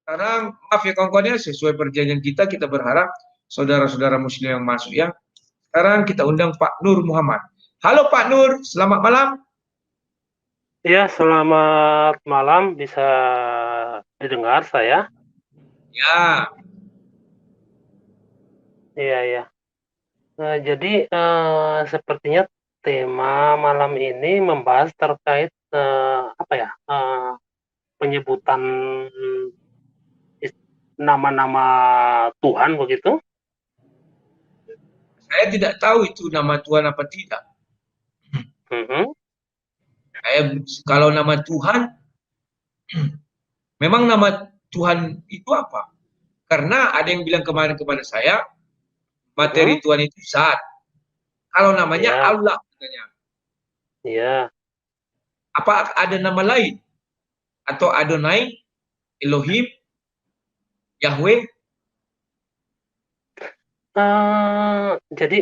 Karena maaf ya kawan-kawan ya, sesuai perjanjian kita berharap saudara-saudara muslim yang masuk ya. Sekarang kita undang Pak Nur Muhammad. Halo Pak Nur, selamat malam. Ya, selamat malam. Bisa didengar saya? Ya, Iya, iya. Jadi sepertinya tema malam ini membahas terkait apa ya? Penyebutan nama-nama Tuhan begitu. saya tidak tahu itu nama Tuhan apa tidak. Mhm. Saya, kalau nama Tuhan, memang nama Tuhan itu apa? Karena ada yang bilang kemarin kepada saya, materi Mhm. Tuhan itu zat. Kalau namanya Iya, Allah katanya. iya. Apa ada nama lain? Atau Adonai, Elohim, Yahweh? Jadi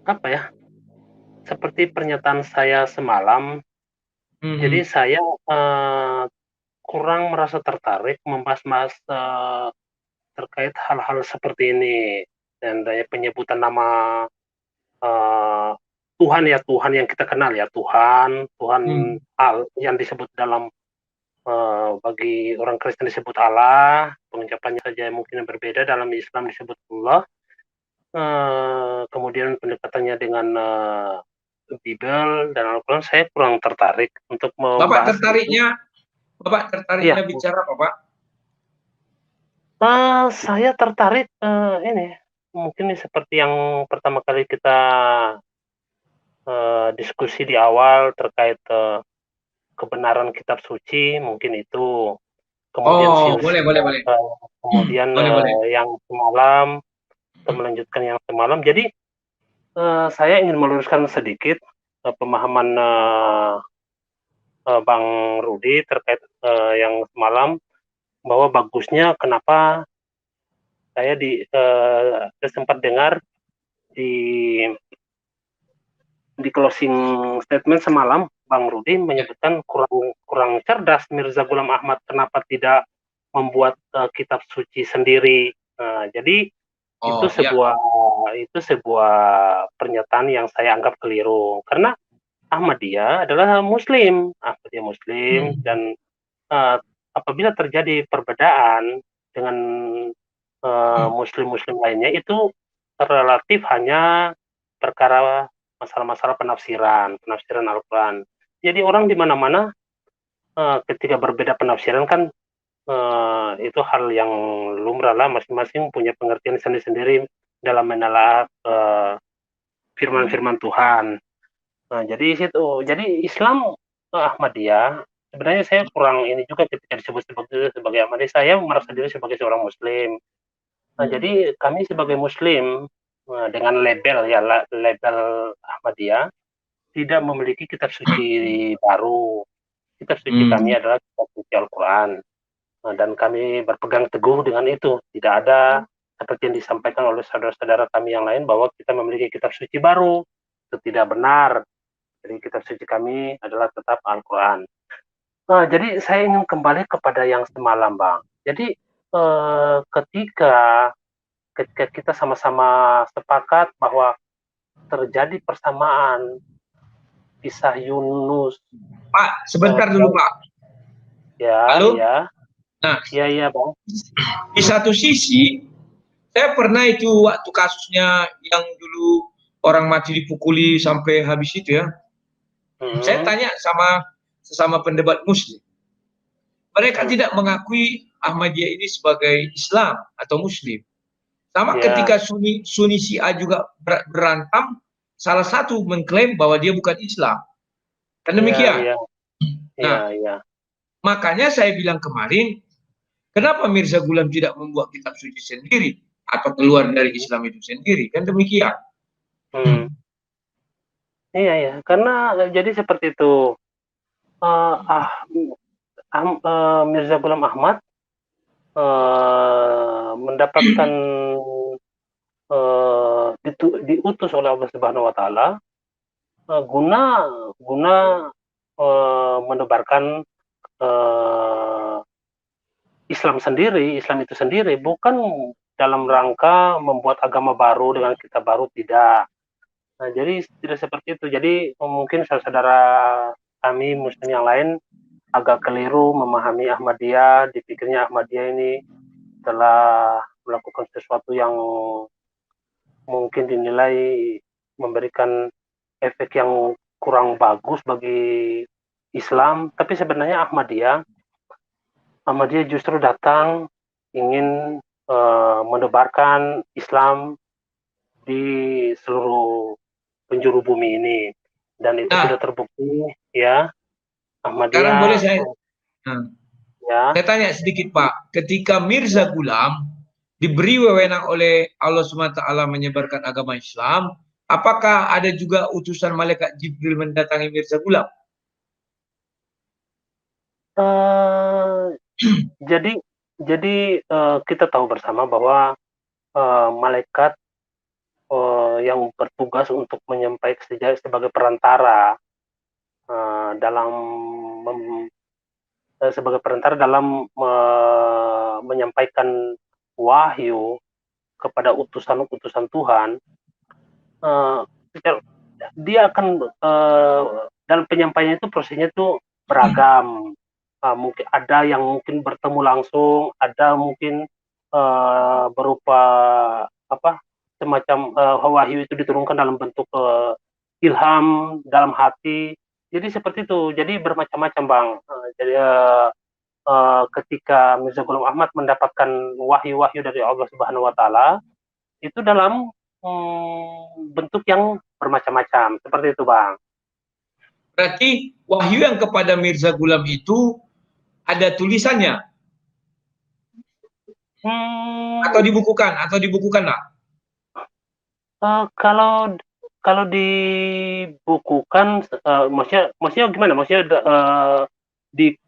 apa ya? Seperti pernyataan saya semalam. Jadi Mhm. saya kurang merasa tertarik membahas-bahas terkait hal-hal seperti ini dan dari penyebutan nama uh, Tuhan ya, Tuhan yang kita kenal ya, Tuhan Tuhan Hmm. al yang disebut dalam bagi orang Kristen disebut Allah, pengucapannya saja mungkin yang berbeda. Dalam Islam disebut Allah, kemudian pendekatannya dengan Bible dan Al-Quran. Saya kurang tertarik untuk Bapak membahas itu. tertariknya, Bapak Iya, tertariknya bicara apa, Pak? saya tertarik ini mungkin seperti yang pertama kali kita diskusi di awal terkait kebenaran kitab suci, mungkin itu. Kemudian Oh, boleh, boleh, silsilah, boleh. kemudian Boleh, boleh. yang semalam, atau melanjutkan yang semalam. Jadi saya ingin meluruskan sedikit pemahaman Bang Rudi terkait yang semalam, bahwa bagusnya kenapa saya sempat dengar di closing statement semalam, Bang Rudi Ya. menyebutkan kurang kurang cerdas Mirza Ghulam Ahmad kenapa tidak membuat kitab suci sendiri. Jadi itu Oh, ya. sebuah pernyataan yang saya anggap keliru, karena Ahmadiyah adalah Muslim, Hmm. dan uh, apabila terjadi perbedaan dengan Hmm. Muslim-Muslim lainnya, itu relatif hanya perkara masalah-masalah penafsiran Al-Quran. Jadi orang di mana-mana ketika berbeda penafsiran kan itu hal yang lumrah lah, masing-masing punya pengertian sendiri-sendiri dalam menelaah firman-firman Tuhan. Nah, jadi Islam Ahmadiyah, sebenarnya saya kurang ini juga ketika disebut sebagai Ahmadiyah. Saya merasa diri sebagai seorang Muslim. Nah, jadi kami sebagai Muslim dengan label Ahmadiyah tidak memiliki kitab suci baru. Kitab suci kami Hmm. adalah kitab suci Al-Quran. Nah, dan kami berpegang teguh dengan itu. Tidak ada seperti yang disampaikan oleh saudara-saudara kami yang lain bahwa kita memiliki kitab suci baru. Itu tidak benar. Jadi kitab suci kami adalah tetap Al-Quran. Nah, jadi saya ingin kembali kepada yang semalam, Bang. Jadi ketika ketika kita sama-sama sepakat bahwa terjadi persamaan kisah Yunus, Pak, sebentar dulu, dan Pak. ya, Halo? ya, Nah, ya, ya, Bang. di satu sisi, saya pernah itu waktu kasusnya yang dulu orang mati dipukuli sampai habis itu ya. Saya Hmm, tanya sama sesama pendebat Muslim. Mereka hmm, tidak mengakui Ahmadiyah ini sebagai Islam atau Muslim. Sama ya, ketika Sunni Syiah juga berantem, salah satu mengklaim bahwa dia bukan Islam. Kan ya, demikian. ya, ya, Nah, ya. makanya saya bilang kemarin, kenapa Mirza Ghulam tidak membuat kitab suci sendiri atau keluar dari Islam itu sendiri? Kan demikian. Hmm, iya, ya. Karena jadi seperti itu. Eh, ah, Mirza Ghulam Ahmad mendapatkan diutus oleh Allah Subhanahu Wa Taala guna guna menebarkan uh, Islam itu sendiri bukan dalam rangka membuat agama baru dengan kitab baru, tidak. Nah, jadi tidak seperti itu. Jadi mungkin saudara-saudara kami Muslim yang lain agak keliru memahami Ahmadiyah, dipikirnya Ahmadiyah ini telah melakukan sesuatu yang mungkin dinilai memberikan efek yang kurang bagus bagi Islam, tapi sebenarnya Ahmadiyah justru datang ingin menebarkan Islam di seluruh penjuru bumi ini, dan itu Nah, sudah terbukti ya. sekarang boleh Ahmadiyah nah, ya. saya tanya sedikit Pak, ketika Mirza Ghulam diberi wewenang oleh Allah SWT menyebarkan agama Islam, apakah ada juga utusan malaikat Jibril mendatangi Mirza Ghulam? Uh, jadi kita tahu bersama bahwa malaikat yang bertugas untuk menyampaikan sebagai perantara dalam menyampaikan wahyu kepada utusan-utusan Tuhan, uh, dia akan dalam penyampaian itu prosesnya itu beragam. Mungkin ada yang mungkin bertemu langsung, ada mungkin berupa apa semacam wahyu itu diturunkan dalam bentuk ilham dalam hati. Jadi seperti itu. Jadi bermacam-macam Bang. Jadi ketika Mirza Ghulam Ahmad mendapatkan wahyu-wahyu dari Allah Subhanahu Wa Taala itu dalam bentuk yang bermacam-macam. Seperti itu Bang. Berarti wahyu yang kepada Mirza Ghulam itu ada tulisannya atau dibukukan lah? Kalau dibukukan, maksudnya gimana? Maksudnya di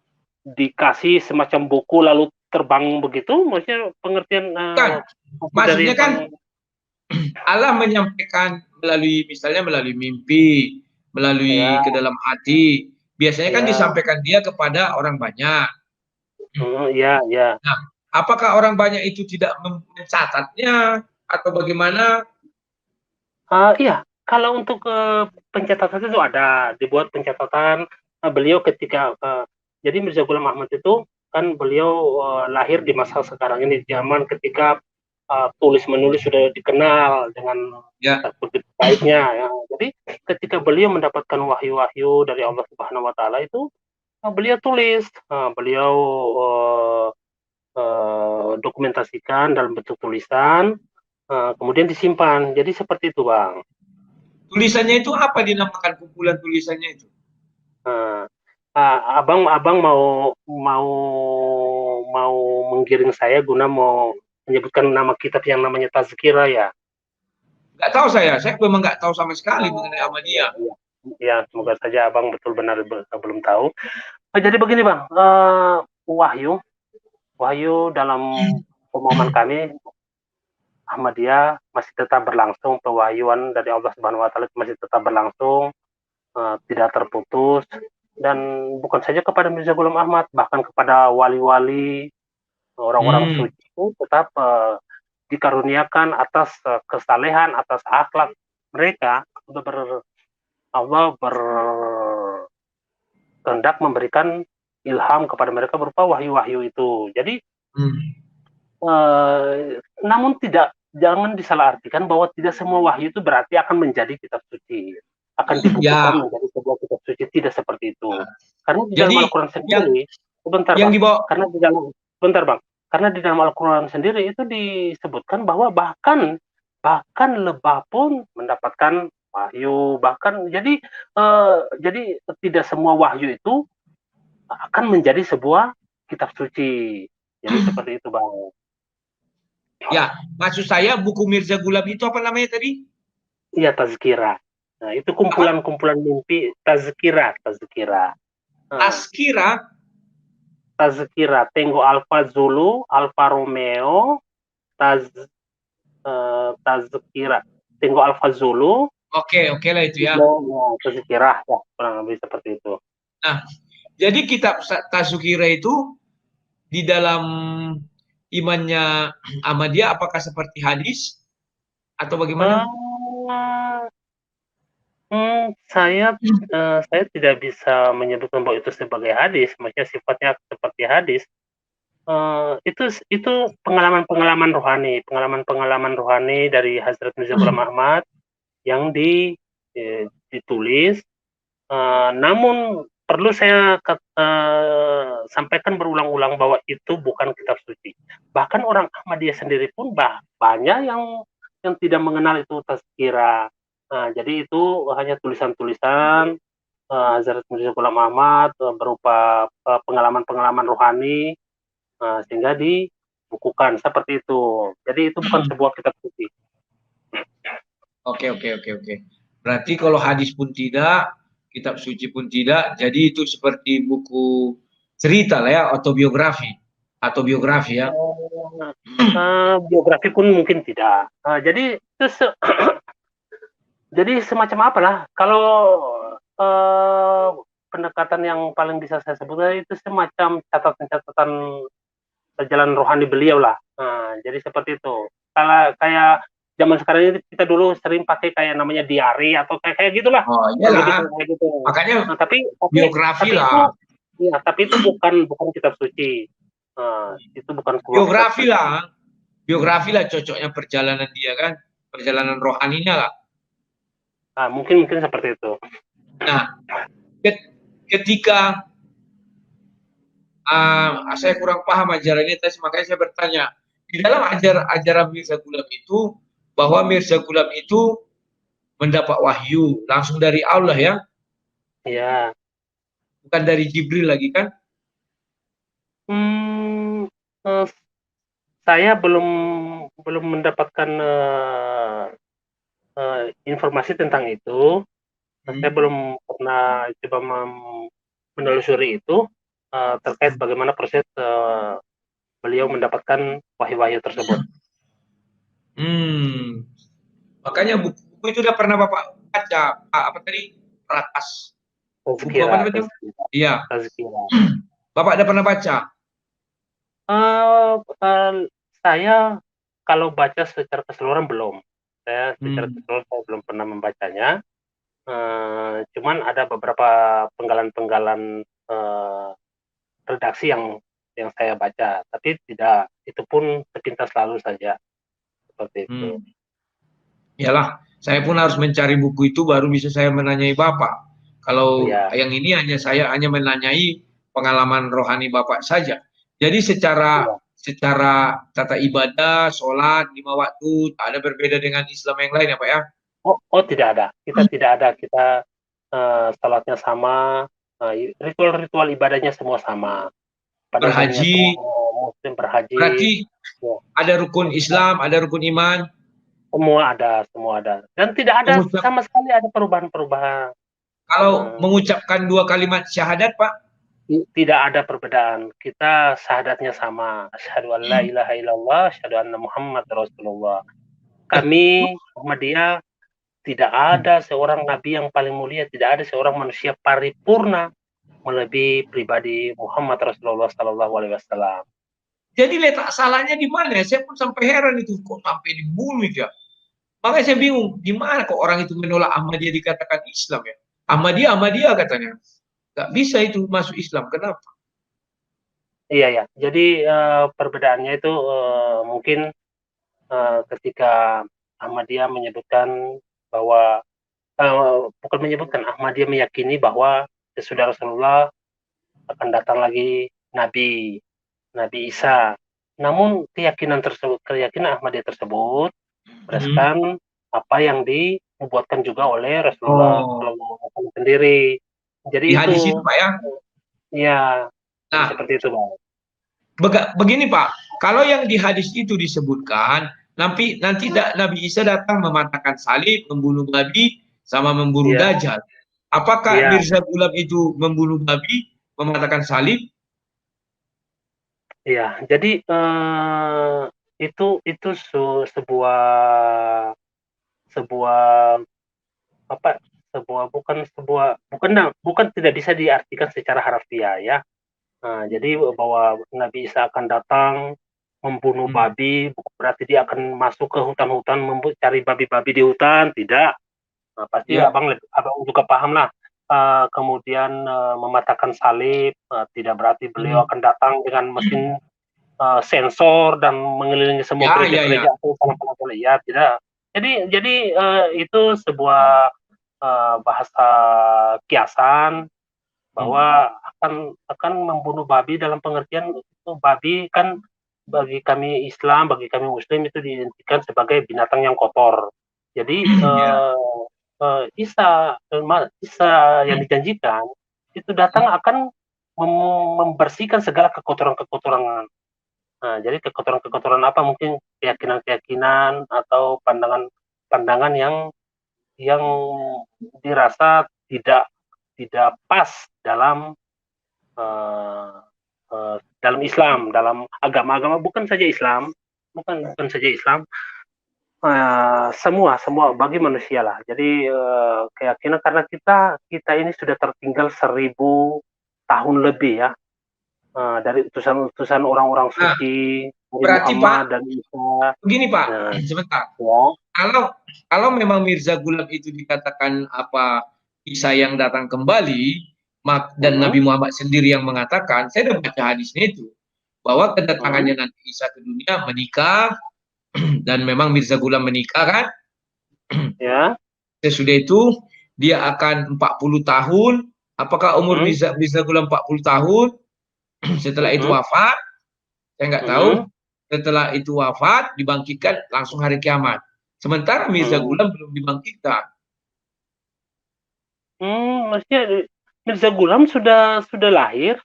dikasih semacam buku lalu terbang begitu? Maksudnya pengertian Kan, dari maksudnya kan Allah menyampaikan misalnya melalui mimpi, melalui ya, ke dalam hati. Biasanya kan ya, disampaikan dia kepada orang banyak. ya, ya. Nah, apakah orang banyak itu tidak mencatatnya atau bagaimana? Iya, kalau untuk pencatatan itu ada, dibuat pencatatan beliau ketika jadi Mirza Ghulam Ahmad itu kan beliau lahir di masa sekarang ini, zaman ketika tulis menulis sudah dikenal dengan Ya, begitu baiknya ya. Jadi ketika beliau mendapatkan wahyu-wahyu dari Allah Subhanahu Wa Taala itu beliau tulis, beliau dokumentasikan dalam bentuk tulisan, kemudian disimpan. Jadi seperti itu, Bang. tulisannya itu apa dinamakan kumpulan tulisannya itu? Nah, abang mau mau mau menggiring saya guna mau menyebutkan nama kitab yang namanya Tazkirah ya. Nggak tahu saya memang nggak tahu sama sekali mengenai Ahmadiyah. Ya, ya, semoga saja abang betul benar belum tahu. Jadi begini bang, wahyu dalam pemahaman kami Ahmadiyah masih tetap berlangsung, pewahyuan dari Allah Subhanahu Wa Taala masih tetap berlangsung, tidak terputus, dan bukan saja kepada Mirza Ghulam Ahmad, bahkan kepada wali-wali, orang-orang suci itu tetap dikaruniakan atas kesalehan, atas akhlak mereka. Allah berkehendak memberikan ilham kepada mereka berupa wahyu-wahyu itu. Jadi, namun jangan disalahartikan bahwa tidak semua wahyu itu berarti akan menjadi kitab suci, akan dibukukan menjadi sebuah kitab suci, tidak seperti itu. Karena di dalam Al-Quran sendiri, karena di dalam Al-Quran sendiri itu disebutkan bahwa bahkan lebah pun mendapatkan wahyu, jadi tidak semua wahyu itu akan menjadi sebuah kitab suci. Jadi seperti itu Bang. Ya, maksud saya buku Mirza Ghulam itu apa namanya tadi? Iya, Tazkirah. Nah, itu kumpulan-kumpulan mimpi Tazkirah. Tazkirah, Tango Alpha Zulu, Alpha Romeo, Tazkirah. Tango Alpha Zulu. Oke lah itu ya. Tazkirah, ya, kurang lebih seperti itu. Nah, jadi kitab Tazkirah itu di dalam imannya Ahmadiyah apakah seperti hadis atau bagaimana? Eh, saya tidak bisa menyebutkan bahwa itu sebagai hadis, maksudnya sifatnya seperti hadis. Itu pengalaman-pengalaman rohani, pengalaman-pengalaman rohani dari Hazrat Mirza Ghulam Ahmad yang ditulis. Namun perlu saya sampaikan berulang-ulang bahwa itu bukan kitab suci. Bahkan orang Ahmadiyah sendiri pun banyak yang tidak mengenal itu tazkirah. Jadi itu hanya tulisan-tulisan Hazrat Mirza Ghulam Ahmad berupa pengalaman-pengalaman rohani sehingga dibukukan seperti itu. Jadi itu bukan sebuah kitab suci. Oke, oke, oke, oke. Berarti kalau hadis pun tidak, kitab suci pun tidak, jadi itu seperti buku cerita lah ya, autobiografi atau biografi ya. Biografi pun mungkin tidak. Jadi itu jadi semacam apalah. Kalau uh, pendekatan yang paling bisa saya sebutkan itu semacam catatan-catatan perjalanan rohani beliau lah. Jadi seperti itu. Kalau kayak zaman sekarang ini kita dulu sering pakai kayak namanya diary atau kayak gitulah. Oh Lebih iyalah, kayak gitu. makanya biografi Tapi itu lah, ya, tapi itu bukan kitab suci. Itu bukan sebuah kitab biografi suci. lah, biografi lah cocoknya perjalanan dia kan, perjalanan rohaninya lah. Mungkin seperti itu. Nah, ketika saya kurang paham ajarannya, makanya saya bertanya, di dalam ajaran Mirza Ghulam itu, bahwa Mirza Ghulam itu mendapat wahyu langsung dari Allah ya, Ya. bukan dari Jibril lagi kan? Hmm, eh, saya belum mendapatkan informasi tentang itu. Saya belum pernah coba menelusuri itu terkait bagaimana proses beliau mendapatkan wahyu-wahyu tersebut. Makanya buku itu udah pernah Bapak baca, apa tadi? Ratas. Buku apa Tazkira, namanya? Iya. tazkira. Bapak udah pernah baca? Uh, uh, saya kalau baca secara keseluruhan belum. Saya secara keseluruhan saya belum pernah membacanya. Cuman ada beberapa penggalan-penggalan redaksi yang saya baca, tapi tidak, itu pun sepintas lalu saja seperti itu. Iyalah, saya pun harus mencari buku itu baru bisa saya menanyai Bapak. Kalau Ya, yang ini saya hanya menanyai pengalaman rohani Bapak saja. Jadi ya. secara tata ibadah, sholat, 5 waktu, ada berbeda dengan Islam yang lain ya Pak ya? Tidak ada. Kita tidak ada. Kita salatnya sama, ritual-ritual ibadahnya semua sama. Pada umumnya semua Berhaji, Muslim berhaji, berarti ya, ada rukun Islam, ada rukun iman, semua ada. Dan tidak ada mengucap, sama sekali ada perubahan-perubahan. kalau Eh, mengucapkan 2 kalimat syahadat Pak, Tidak ada perbedaan. Kita syahadatnya sama. Asyhadu an la ilaha illallah, asyhadu anna Muhammad Rasulullah. Kami Muhammadiyah tidak ada seorang nabi yang paling mulia, tidak ada seorang manusia paripurna melebihi pribadi Muhammad Rasulullah Sallallahu Alaihi Wasallam. jadi letak salahnya di mana? Saya pun sampai heran itu, kok sampai dibunuh ya. Makanya saya bingung, di mana kok orang itu menolak Ahmadiyah dikatakan Islam ya? Ahmadiyah, Ahmadiyah katanya. Gak bisa itu masuk Islam, kenapa? Iya ya. Jadi perbedaannya itu mungkin ketika Ahmadiyah menyebutkan bahwa bukan menyebutkan, Ahmadiyah meyakini bahwa sesudah Rasulullah akan datang lagi Nabi Isa. Namun keyakinan Ahmadiyah tersebut berdasarkan apa yang dibuatkan juga oleh Rasulullah Oh, SAW sendiri. Jadi di hadis itu itu, Pak ya. ya, jadi Nah, seperti itu, Bang. begini Pak, kalau yang di hadis itu disebutkan, nanti Nabi Isa datang mematahkan salib, membunuh Nabi, sama membunuh Iya, Dajjal. Apakah iya, Mirza Ghulam itu membunuh Nabi, mematahkan salib? iya. Jadi itu sebuah sebuah apa? Bukan tidak bisa diartikan secara harfiah ya. Jadi bahwa Nabi Isa akan datang membunuh Hmm. babi, bukan berarti dia akan masuk ke hutan-hutan cari babi-babi di hutan, tidak. Nah, pasti Ya. abang juga paham lah. Kemudian mematahkan salib, tidak berarti beliau Hmm. akan datang dengan mesin sensor dan mengelilingi semua Ya, ya, ya. gereja-gereja atau sana-sana, ya tidak. Jadi itu sebuah bahasa kiasan Hmm. bahwa akan membunuh babi dalam pengertian itu, babi kan bagi kami Islam, bagi kami Muslim itu diidentikan sebagai binatang yang kotor. Jadi Ya. Isa yang dijanjikan itu datang akan membersihkan segala kekotoran-kekotoran. Nah, jadi kekotoran-kekotoran apa, mungkin keyakinan-keyakinan atau pandangan-pandangan yang dirasa tidak tidak pas dalam uh, dalam Islam, dalam agama-agama, bukan saja Islam, bukan saja Islam, semua bagi manusia lah. Jadi keyakinan, karena kita ini sudah tertinggal 1.000 tahun lebih ya, dari utusan-utusan orang-orang Nah, suci dari berarti Pak, Muhammad dan Isa. begini Pak, Nah, sebentar. ya, Kalau kalau memang Mirza Ghulam itu dikatakan apa, Isa yang datang kembali, dan mm, Nabi Muhammad sendiri yang mengatakan, saya sudah baca hadisnya itu, bahwa mm, kedatangannya nanti Isa ke dunia menikah, dan memang Mirza Ghulam menikah kan, ya, sesudah itu dia akan 40 tahun, apakah umur mm, Mirza Ghulam 40 tahun, setelah itu mm, wafat, saya nggak tahu, mm, setelah itu wafat, dibangkitkan langsung hari kiamat. Sementara Mirza mm. Ghulam belum dibangkitkan. Maksudnya Mirza Ghulam sudah lahir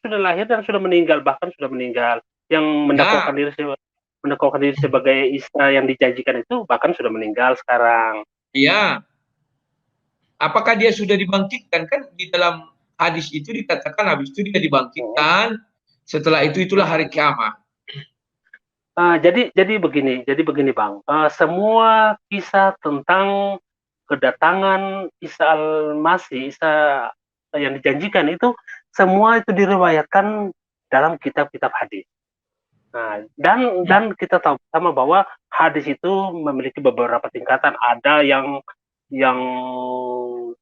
dan sudah meninggal, bahkan sudah meninggal. Yang Ya, mendakwakan diri sebagai Isa yang dijanjikan itu bahkan sudah meninggal sekarang. iya. Apakah dia sudah dibangkitkan? Kan di dalam hadis itu dikatakan habis itu dia Hmm. dibangkitkan. Setelah itu itulah hari kiamat. Jadi begini Bang, semua kisah tentang kedatangan Isa Al-Masih, Isa yang dijanjikan itu, semua itu diriwayatkan dalam kitab-kitab hadis. Nah, dan kita tahu sama bahwa hadis itu memiliki beberapa tingkatan. Ada yang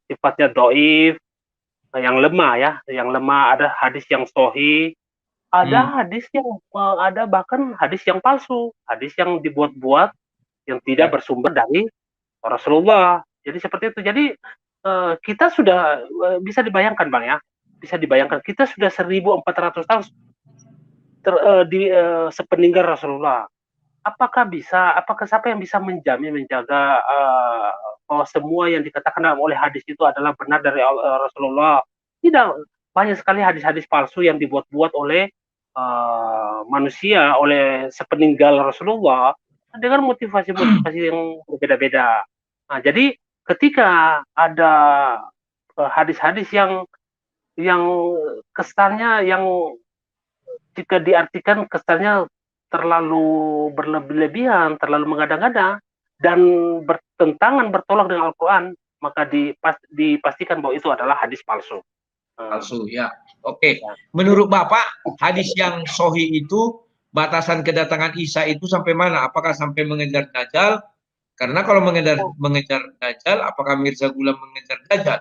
sifatnya doif, yang lemah ya, yang lemah. Ada hadis yang sohi, Hmm. ada bahkan hadis yang palsu, hadis yang dibuat-buat, yang tidak Ya. bersumber dari Rasulullah. Jadi seperti itu. Jadi kita sudah bisa dibayangkan Bang ya, bisa dibayangkan kita sudah 1.400 tahun sepeninggal Rasulullah. Apakah siapa yang bisa menjaga bahwa semua yang dikatakan oleh hadis itu adalah benar dari Rasulullah? Tidak. Banyak sekali hadis-hadis palsu yang dibuat-buat oleh manusia, oleh sepeninggal Rasulullah, dengan motivasi-motivasi yang berbeda-beda. Nah, jadi ketika ada hadis-hadis yang kesannya, yang jika diartikan kesannya terlalu berlebihan, terlalu mengada-ngada, dan bertolak dengan Al-Quran, maka dipastikan bahwa itu adalah hadis palsu. Palsu, ya. Oke. Ya. Menurut Bapak, hadis yang sohi itu batasan kedatangan Isa itu sampai mana? Apakah sampai mengejar Dajjal? Karena kalau mengejar mengejar Dajjal, apakah Mirza Ghulam mengejar Dajjal?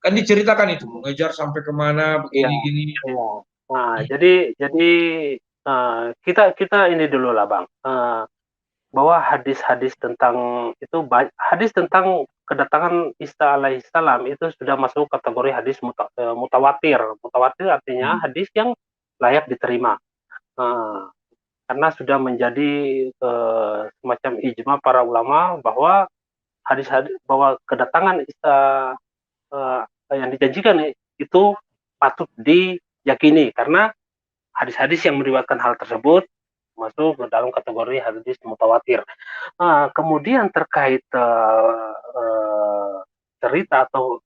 Kan diceritakan itu, mengejar sampai kemana, Iya, begini gini. iya. Nah, jadi kita kita ini dulu lah Bang. Bahwa hadis-hadis tentang itu, hadis tentang kedatangan Isa alaihissalam itu sudah masuk kategori hadis mutawatir. Mutawatir artinya Hmm. hadis yang layak diterima. Karena sudah menjadi semacam ijma para ulama bahwa hadis-hadis, bahwa kedatangan Isa uh, yang dijanjikan itu patut diyakini, karena hadis-hadis yang meriwayatkan hal tersebut masuk ke dalam kategori hadis mutawatir. Kemudian terkait cerita atau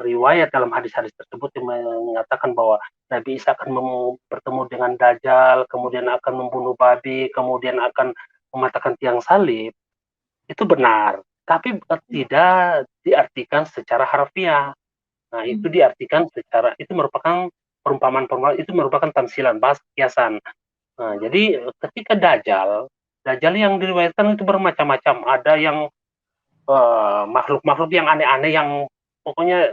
riwayat dalam hadis-hadis tersebut yang mengatakan bahwa Nabi Isa akan bertemu dengan Dajjal, kemudian akan membunuh babi, kemudian akan mematahkan tiang salib, itu benar. Tapi tidak diartikan secara harfiah. Nah, itu diartikan secara, itu merupakan perumpamaan-perumpamaan, itu merupakan tamsilan, bahasa kiasan. Nah, jadi ketika Dajjal yang diriwayatkan itu bermacam-macam. Ada yang makhluk-makhluk yang aneh-aneh yang pokoknya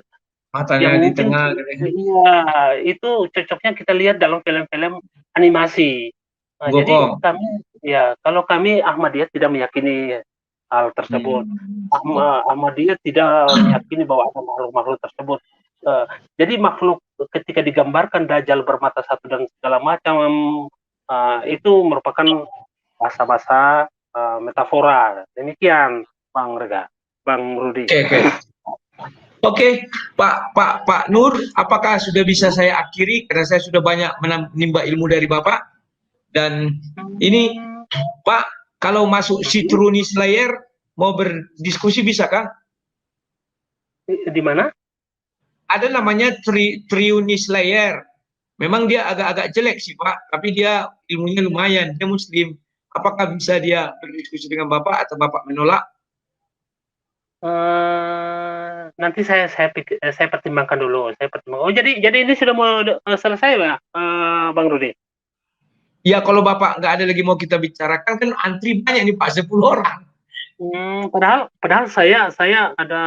Matanya yang di mungkin tengah katanya. iya itu cocoknya kita lihat dalam film-film animasi. Nah, jadi Gokong. kalau kami Ahmadiyah tidak meyakini hal tersebut. Ahmadiyah tidak meyakini bahwa ada makhluk-makhluk tersebut. Eh, jadi makhluk ketika digambarkan Dajjal bermata satu dan segala macam itu merupakan bahasa-bahasa metafora. Demikian, Bang Rega, Bang Rudi. Oke, oke. Oke, Pak Nur, apakah sudah bisa saya akhiri karena saya sudah banyak menimba ilmu dari Bapak dan ini Pak, kalau masuk Citruni Slayer mau berdiskusi bisa kah? Di mana? Ada namanya Triuni Slayer. Memang dia agak-agak jelek sih Pak, tapi dia ilmunya lumayan, dia Muslim. Apakah bisa dia berdiskusi dengan Bapak atau Bapak menolak? Nanti saya pertimbangkan dulu. Oh, jadi ini sudah mau selesai, Pak, Bang Rudi? Ya kalau Bapak nggak ada lagi mau kita bicarakan, kan antri banyak nih Pak, 10 orang. Padahal saya ada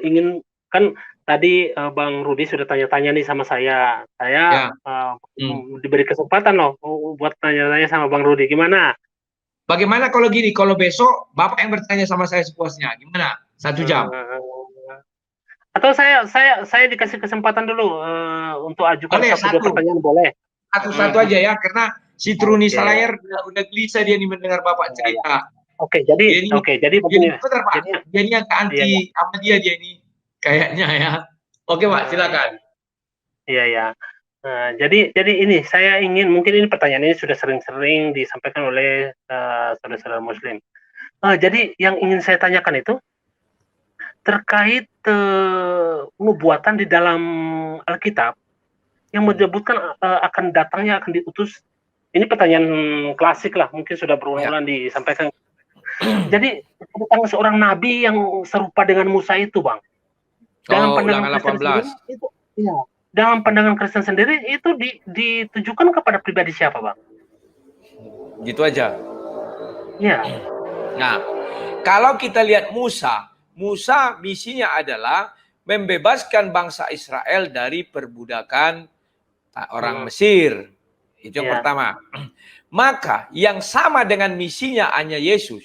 ingin, kan tadi Bang Rudi sudah tanya-tanya nih sama saya. Saya Ya. diberi kesempatan loh buat tanya-tanya sama Bang Rudi. Gimana? Bagaimana kalau gini, kalau besok Bapak yang bertanya sama saya sepuasnya, gimana? 1 jam. Atau saya dikasih kesempatan dulu untuk ajukan Boleh, 1-2 pertanyaan, boleh? satu aja ya, karena si Truni Oke. Salayer udah gelisah dia nih mendengar Bapak cerita. Oke, jadi begini. Bentar Pak, dia ini agak anti sama dia ini, kayaknya ya. Oke Pak, silakan. Iya. Nah, jadi ini saya ingin, mungkin ini pertanyaan ini sudah sering-sering disampaikan oleh saudara-saudara Muslim. Jadi yang ingin saya tanyakan itu terkait nubuatan di dalam Alkitab yang menyebutkan akan datangnya, akan diutus. Ini pertanyaan klasik lah, mungkin sudah berulang-ulang disampaikan. Jadi tentang seorang nabi yang serupa dengan Musa itu, Bang. Dalam pandangan Kristen sendiri itu, dalam pandangan Kristen sendiri itu ditujukan kepada pribadi siapa, Bang? Gitu aja. Ya. Nah, kalau kita lihat Musa misinya adalah membebaskan bangsa Israel dari perbudakan orang Mesir. Itu yang pertama. Maka yang sama dengan misinya hanya Yesus.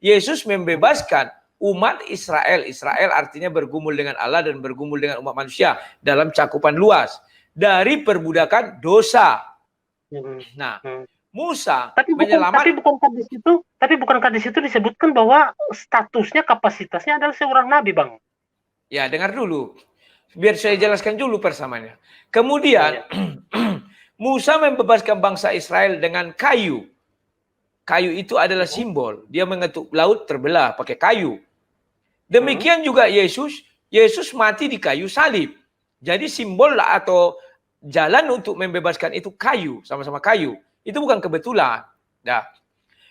Yesus membebaskan umat Israel. Israel artinya bergumul dengan Allah dan bergumul dengan umat manusia dalam cakupan luas dari perbudakan dosa. Nah, Musa menyelamatkan. Tapi bukankah di situ disebutkan bahwa statusnya, kapasitasnya adalah seorang nabi, Bang? Ya, dengar dulu. Biar saya jelaskan dulu persamaannya. Kemudian Musa membebaskan bangsa Israel dengan kayu. Kayu itu adalah simbol. Dia mengetuk laut terbelah pakai kayu. Demikian juga Yesus. Yesus mati di kayu salib. Jadi simbol lah atau jalan untuk membebaskan itu kayu. Sama-sama kayu. Itu bukan kebetulan. Nah.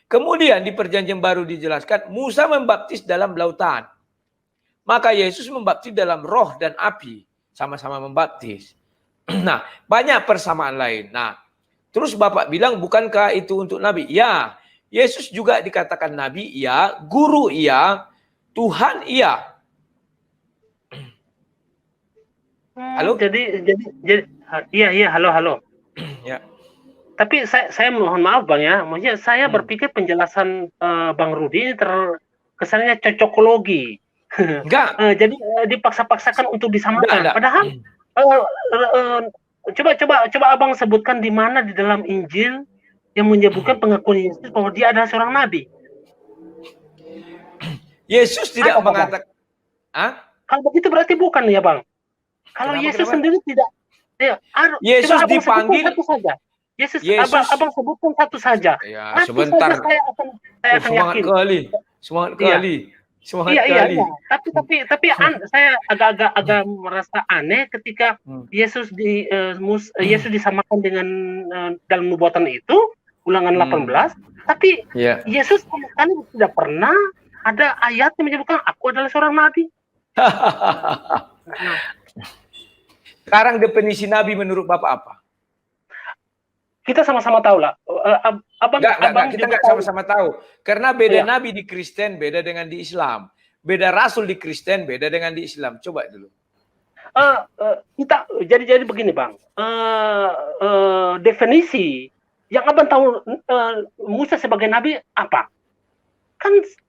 Kemudian di perjanjian baru dijelaskan Musa membaptis dalam lautan. Maka Yesus membaptis dalam roh dan api. Sama-sama membaptis. Nah, banyak persamaan lain. Nah, terus Bapak bilang, bukankah itu untuk Nabi? Ya, Yesus juga dikatakan Nabi, ya. Guru, ya. Tuhan, iya. Halo? Jadi, iya, halo. Ya. Tapi saya mohon maaf, Bang ya. Maksudnya saya berpikir penjelasan Bang Rudi ini kesannya cocokologi. Enggak. Jadi dipaksa-paksakan untuk disamakan. Padahal coba Abang sebutkan di mana di dalam Injil yang menyebutkan pengakuan Yesus bahwa dia adalah seorang nabi. Yesus tidak mengatakan. Kalau begitu berarti bukan ya, Bang. Kalau Yesus sendiri tidak. Yesus dipanggil satu saja. Yesus. Abang sebutkan satu saja. Ya, sebentar. Saya akan yakin. Semangat kali. Iya. Tapi saya agak merasa aneh ketika Yesus disamakan dengan dalam nubuatan itu, Ulangan 18, tapi Yesus sama sekali tidak pernah ada ayat yang menyebutkan aku adalah seorang nabi. Sekarang definisi nabi menurut Bapak apa? kita sama-sama tahu lah. Abang Kita juga nggak tahu. sama-sama tahu. Karena beda Iya. nabi di Kristen, beda dengan di Islam. Beda rasul di Kristen, beda dengan di Islam. Coba dulu. Kita jadi begini bang. Definisi yang abang tahu Musa sebagai nabi apa?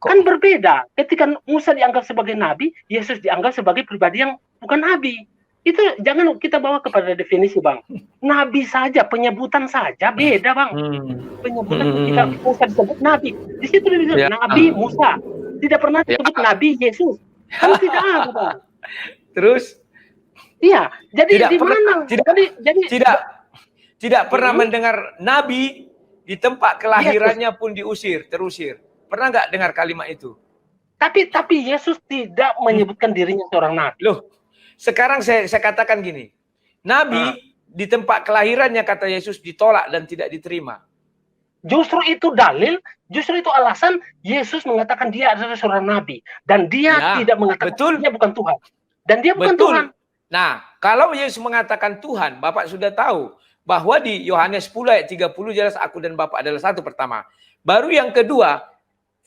Kan berbeda. Ketika Musa dianggap sebagai nabi, Yesus dianggap sebagai pribadi yang bukan nabi. Itu jangan kita bawa kepada definisi bang. Nabi saja, penyebutan saja beda bang. Penyebutan ketika Musa disebut nabi, di situ disebut Nabi Musa. Tidak pernah disebut Nabi Yesus. Kan tidak ada bang. Terus? Iya, jadi di mana? Tidak pernah mendengar nabi di tempat kelahirannya pun terusir. Pernah nggak dengar kalimat itu? Tapi Yesus tidak menyebutkan dirinya seorang nabi. Loh, sekarang saya katakan gini. Nabi di tempat kelahirannya kata Yesus ditolak dan tidak diterima. Justru itu dalil, justru itu alasan Yesus mengatakan dia adalah seorang nabi dan dia tidak mengatakan dia bukan Tuhan. Dan dia bukan Tuhan. Nah, kalau Yesus mengatakan Tuhan, Bapak sudah tahu bahwa di Yohanes 10 ayat 30 jelas aku dan Bapak adalah satu pertama. Baru yang kedua,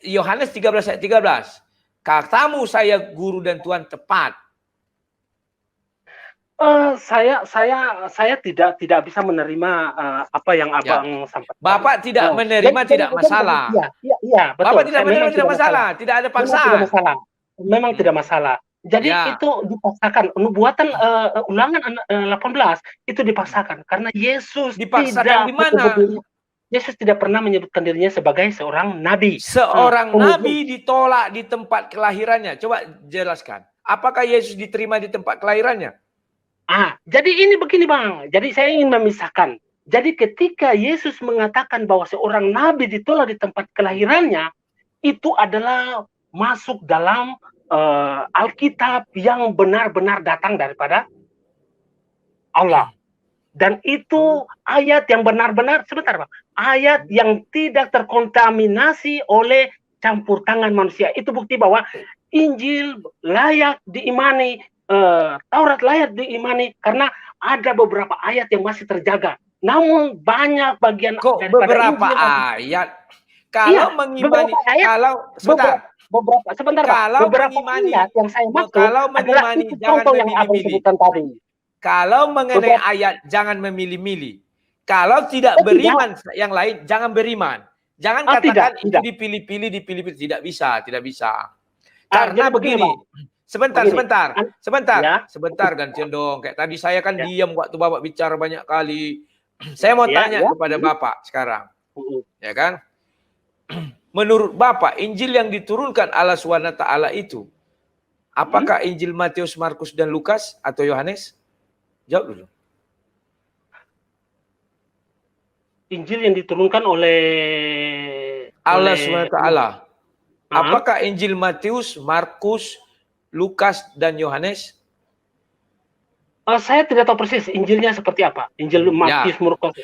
Yohanes 13 ayat 13. Katamu saya guru dan Tuhan tepat. Saya tidak bisa menerima apa yang abang sampaikan. Bapak tidak menerima tidak masalah. Iya, betul. Bapak tidak menerima tidak masalah. Tidak ada paksaan. Memang tidak masalah. Jadi itu dipaksakan. Nubuatan Ulangan 18 itu dipaksakan karena Yesus dipaksakan di mana? Yesus tidak pernah menyebutkan dirinya sebagai seorang nabi. Seorang nabi ditolak di tempat kelahirannya. Coba jelaskan. Apakah Yesus diterima di tempat kelahirannya? Jadi ini begini bang. Jadi saya ingin memisahkan. Jadi ketika Yesus mengatakan bahwa seorang nabi ditolak di tempat kelahirannya, itu adalah masuk dalam Alkitab yang benar-benar datang daripada Allah. Dan itu ayat yang benar-benar, sebentar Bang, ayat yang tidak terkontaminasi oleh campur tangan manusia. Itu bukti bahwa Injil layak diimani, Taurat layak diimani, karena ada beberapa ayat yang masih terjaga. Namun banyak bagian daripada beberapa Injil, ayat? Kalau mengimani, beberapa ayat yang saya maksud kalau mengimani jangan memilih-milih. Kalau mengenai ayat jangan memilih-milih. Kalau tidak beriman yang lain jangan beriman. Jangan katakan itu dipilih-pilih, tidak bisa. Karena begini. Sebentar gantian dong. Kayak tadi saya kan diam waktu Bapak bicara banyak kali. Saya mau tanya kepada Bapak sekarang. Ya kan? Menurut Bapak, Injil yang diturunkan Allah SWT itu, apakah Injil Matius, Markus, dan Lukas atau Yohanes? Jawab dulu. Injil yang diturunkan oleh Allah SWT. Apakah Injil Matius, Markus, Lukas, dan Yohanes? Saya tidak tahu persis Injilnya seperti apa. Injil Matius, Markus.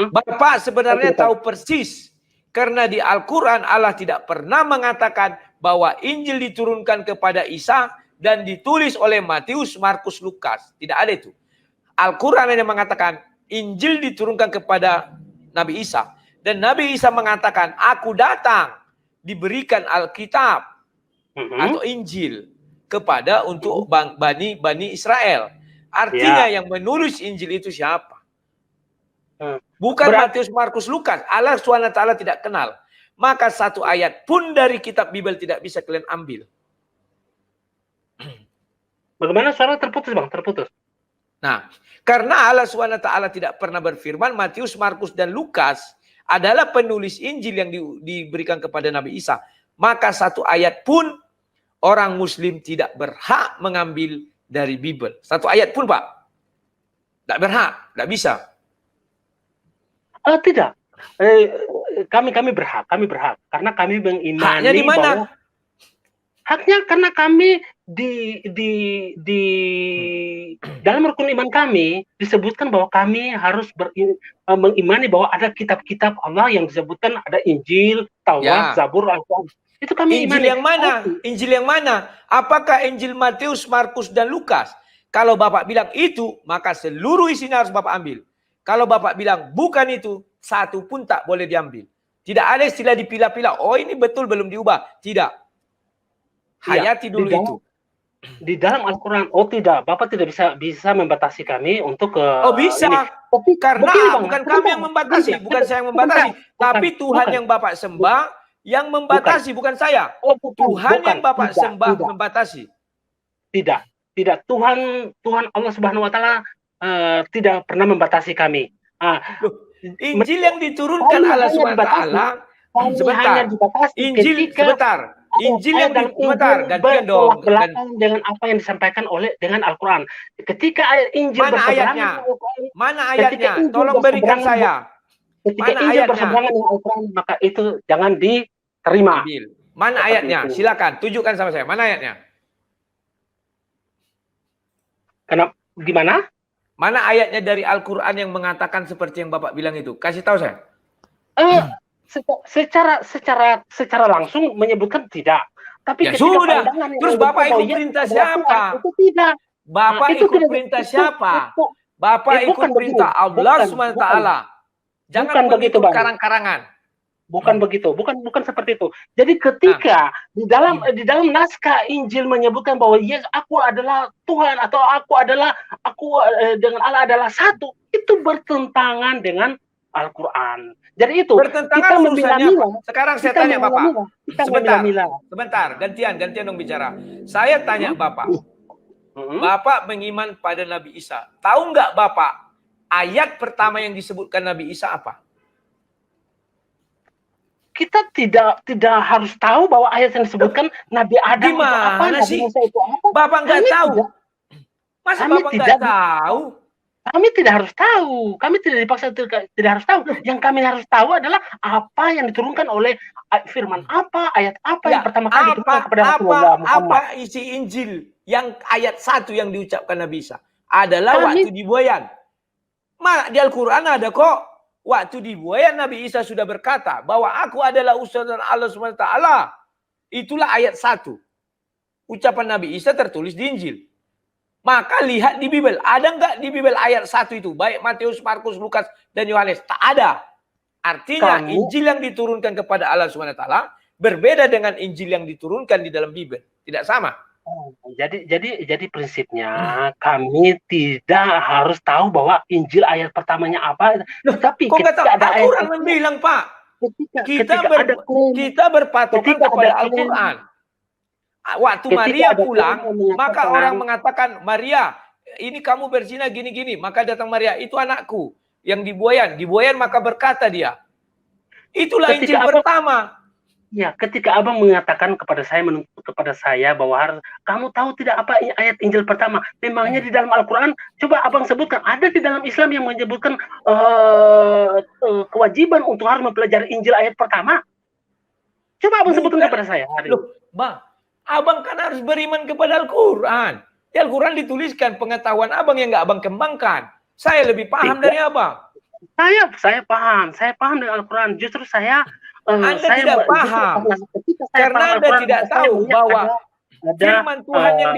Bapak sebenarnya tahu persis. Karena di Al-Quran Allah tidak pernah mengatakan bahwa Injil diturunkan kepada Isa dan ditulis oleh Matius, Markus, Lukas. Tidak ada itu. Al-Quran hanya mengatakan Injil diturunkan kepada Nabi Isa. Dan Nabi Isa mengatakan, aku datang diberikan Alkitab atau Injil kepada untuk Bani Israel. Artinya yang menulis Injil itu siapa? Bukan Matius, Markus, Lukas. Allah SWT tidak kenal. Maka satu ayat pun dari kitab Bible tidak bisa kalian ambil. Bagaimana suara terputus Bang? Terputus. Nah, karena Allah SWT tidak pernah berfirman, Matius, Markus, dan Lukas adalah penulis Injil yang diberikan kepada Nabi Isa. Maka satu ayat pun orang Muslim tidak berhak mengambil dari Bible. Satu ayat pun Pak. Tidak berhak, tidak bisa. Tidak. Kami berhak karena kami mengimani. Haknya di mana? Bahwa haknya karena kami di dalam rukun iman kami disebutkan bahwa kami harus mengimani bahwa ada kitab-kitab Allah yang disebutkan ada Injil, Taurat, Zabur, Al-Quran. Itu kami Injil imani. yang mana? Injil yang mana? Apakah Injil Matius, Markus, dan Lukas? Kalau Bapak bilang itu, maka seluruh isinya harus Bapak ambil. Kalau Bapak bilang bukan itu, satu pun tak boleh diambil. Tidak ada istilah dipilah-pilah. Oh ini betul belum diubah. Tidak. Hayati dulu itu. Di dalam Al-Quran, oh tidak, Bapak tidak bisa membatasi kami untuk Oh bisa. ini. Tapi Karena begini, Bang, bukan kami yang membatasi, bukan saya yang membatasi, tapi Tuhan yang Bapak sembah yang membatasi, bukan saya. Oh, bukan, Tuhan bukan, yang Bapak tidak, sembah tidak. membatasi. Tidak. Tuhan Allah Subhanahu wa taala tidak pernah membatasi kami. Loh, Injil yang diturunkan Allah Subhanahu wa taala, sebentar. Injil sebentar. Injil yang sebentar, gantian dong. Dengan apa yang disampaikan dengan Al-Quran. Ketika ayat Injil mana ayatnya? Mana ayatnya? Tolong berikan saya. Ketika Injil berseberangan dengan Al-Quran, maka itu jangan diterima. Mana ayatnya? Silakan tunjukkan sama saya. Mana ayatnya? Kenapa? Gimana? Mana ayatnya dari Al-Quran yang mengatakan seperti yang Bapak bilang itu? Kasih tahu saya. Secara langsung menyebutkan tidak. Tapi ya sudah. Terus Bapak ikut perintah siapa? Itu tidak. Bapak ikut perintah siapa? Bapak ikut perintah Allah SWT. Jangan begitu karang-karangan. Bukan begitu, bukan seperti itu. Jadi ketika di dalam naskah Injil menyebutkan bahwa yes, aku adalah Tuhan atau aku dengan Allah adalah satu, itu bertentangan dengan Al-Quran. Jadi itu bertentangan urusannya. Sekarang saya tanya Bapak. Sebentar, gantian dong bicara. Saya tanya Bapak. Bapak mengiman pada Nabi Isa. Tahu nggak Bapak ayat pertama yang disebutkan Nabi Isa apa? Kita tidak harus tahu bahwa ayat yang disebutkan Nabi Adam itu apa, Nabi Musa itu apa. Bapak nggak tahu. Masa Bapak nggak tahu? Kami tidak harus tahu. Kami tidak dipaksa tidak harus tahu. Yang kami harus tahu adalah apa yang diturunkan oleh firman apa, ayat apa yang pertama kali diturunkan kepada Rasulullah Muhammad. Apa isi Injil yang ayat 1 yang diucapkan Nabi Isa? Adalah waktu dibuayan. Mana di Al-Quran ada kok. Waktu dibuayan Nabi Isa sudah berkata bahwa aku adalah utusan Allah SWT. Itulah ayat 1. Ucapan Nabi Isa tertulis di Injil. Maka lihat di Bible. Ada nggak di Bible ayat 1 itu? Baik Matius, Markus, Lukas, dan Yohanes. Tak ada. Artinya Injil yang diturunkan kepada Allah SWT berbeda dengan Injil yang diturunkan di dalam Bible. Tidak sama. Jadi prinsipnya kami tidak harus tahu bahwa Injil ayat pertamanya apa. Tapi ketika ada Al-Quran bilang Pak, kita berpatokan kepada Al-Quran. Waktu Maria pulang, maka orang mengatakan, Maria, ini kamu berzina gini-gini. Maka datang Maria, itu anakku yang dibuayan maka berkata dia. Itulah Injil pertama. Ya, ketika Abang mengatakan kepada saya, menuntut kepada saya bahwa harus kamu tahu tidak apa ayat Injil pertama? Memangnya di dalam Al-Quran, coba Abang sebutkan, ada di dalam Islam yang menyebutkan kewajiban untuk harus mempelajari Injil ayat pertama? Coba Abang sebutkan kepada saya hari ini. Loh, Bang, Abang kan harus beriman kepada Al-Quran. Di Al-Quran dituliskan pengetahuan Abang yang nggak Abang kembangkan. Saya lebih paham dari Abang. Saya paham dengan Al-Quran. Justru saya Anda tidak paham karena Anda tidak tahu bahwa firman Tuhan yang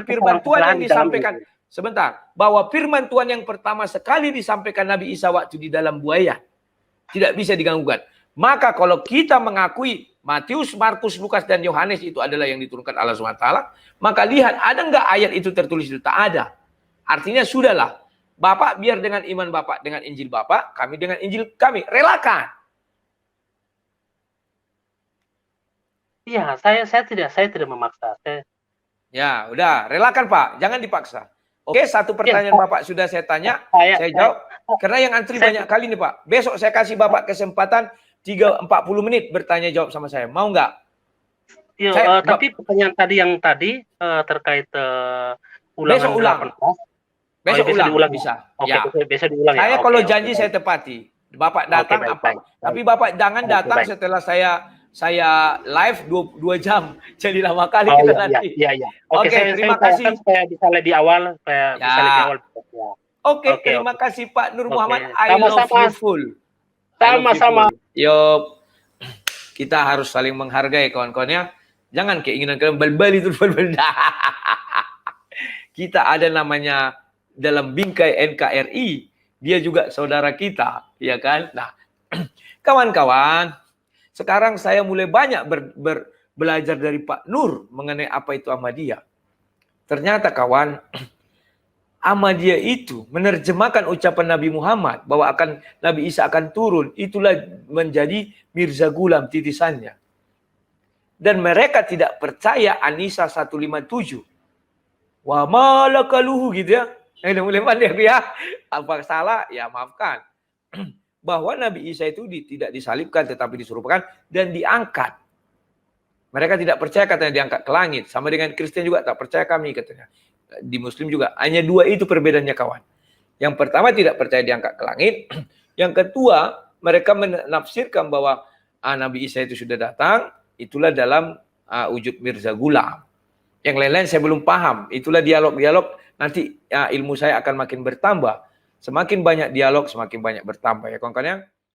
firman Tuhan yang disampaikan sebentar, bahwa firman Tuhan yang pertama sekali disampaikan Nabi Isa waktu di dalam buaya tidak bisa diganggukan. Maka kalau kita mengakui Matius, Markus, Lukas, dan Yohanes itu adalah yang diturunkan Allah SWT, maka lihat ada nggak ayat itu tertulis itu? Tak ada. Artinya sudahlah, Bapak biar dengan iman Bapak, dengan Injil Bapak, kami dengan Injil kami, relakan. Iya, saya tidak memaksa. Ya, udah, relakan Pak, jangan dipaksa. Oke, satu pertanyaan Bapak sudah saya tanya, saya jawab. Karena yang antri banyak kali nih Pak. Besok saya kasih Bapak kesempatan 40 menit bertanya jawab sama saya. Mau nggak? Iya, tapi pertanyaan tadi terkait besok ulang. Besok ulang bisa. Oke, ya. besok diulang ya. Saya kalau janji saya tepati. Bapak datang apa? Tapi Bapak jangan datang setelah saya live 2 jam. Jadi lama kali kita nanti. Iya. Oke, terima kasih. Saya bisa lebih awal. Oke, terima kasih Pak Nur Muhammad. I love you full. Sama-sama. Yo, kita harus saling menghargai kawan-kawannya. Jangan keinginan kalian bal-bal itu. Kita ada namanya dalam bingkai NKRI. Dia juga saudara kita, ya kan? Nah, kawan-kawan, sekarang saya mulai banyak belajar dari Pak Nur mengenai apa itu Ahmadiyah. Ternyata kawan, Ahmadiyah itu menerjemahkan ucapan Nabi Muhammad bahwa Nabi Isa akan turun, itulah menjadi Mirza Ghulam titisannya. Dan mereka tidak percaya An-Nisa 157. Wa malakaluhu gitu ya. Mulai pandai aku ya. Apa salah? Ya maafkan. Bahwa Nabi Isa itu tidak disalibkan tetapi diserupakan dan diangkat. Mereka tidak percaya katanya diangkat ke langit. Sama dengan Kristen juga tak percaya kami katanya. Di Muslim juga. Hanya dua itu perbedaannya kawan. Yang pertama tidak percaya diangkat ke langit. Yang kedua mereka menafsirkan bahwa Nabi Isa itu sudah datang. Itulah dalam wujud Mirza Ghulam. Yang lain-lain saya belum paham. Itulah dialog-dialog. Nanti ilmu saya akan makin bertambah. Semakin banyak dialog, semakin banyak bertambah ya kawan-kawan.